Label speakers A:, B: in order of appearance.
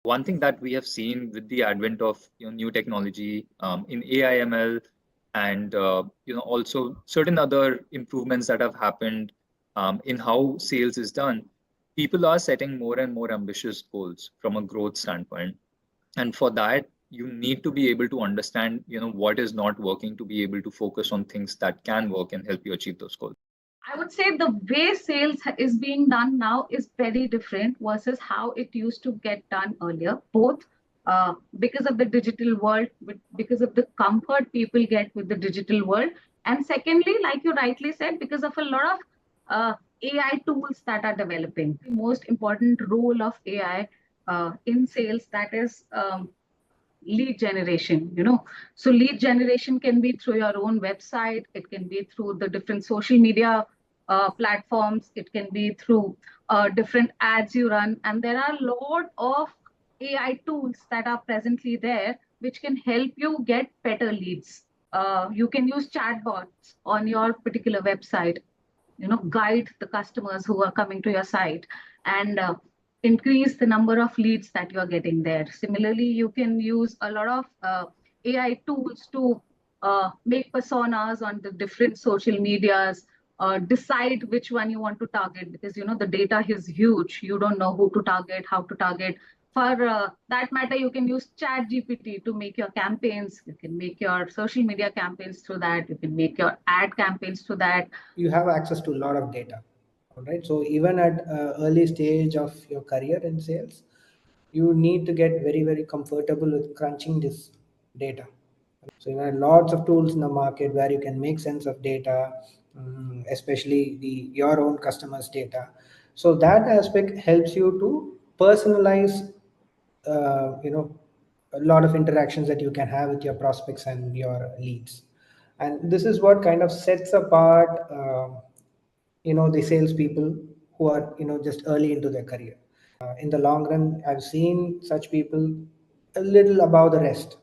A: One thing that we have seen with the advent of new technology in AI/ML and also certain other improvements that have happened in how sales is done, people are setting more and more ambitious goals from a growth standpoint. And for that, you need to be able to understand what is not working to be able to focus on things that can work and help you achieve those goals.
B: I would say the way sales is being done now is very different versus how it used to get done earlier, both because of the digital world, because of the comfort people get with the digital world. And secondly, like you rightly said, because of a lot of AI tools that are developing. The most important role of AI in sales, that is lead generation. So lead generation can be through your own website, it can be through the different social media platforms, it can be through different ads you run, and there are a lot of AI tools that are presently there which can help you get better leads. You can use chatbots on your particular website, guide the customers who are coming to your site, and increase the number of leads that you are getting there. Similarly, you can use a lot of AI tools to make personas on the different social medias, decide which one you want to target, because the data is huge. You don't know who to target, how to target. For that matter, you can use Chat GPT to make your campaigns. You can make your social media campaigns through that. You can make your ad campaigns through that.
C: You have access to a lot of data, right? So even at early stage of your career in sales, you need to get very, very comfortable with crunching this data. So there are lots of tools in the market where you can make sense of data, especially your own customers' data. So that aspect helps you to personalize, a lot of interactions that you can have with your prospects and your leads. And this is what kind of sets apart, the salespeople who are, just early into their career. In the long run, I've seen such people a little above the rest.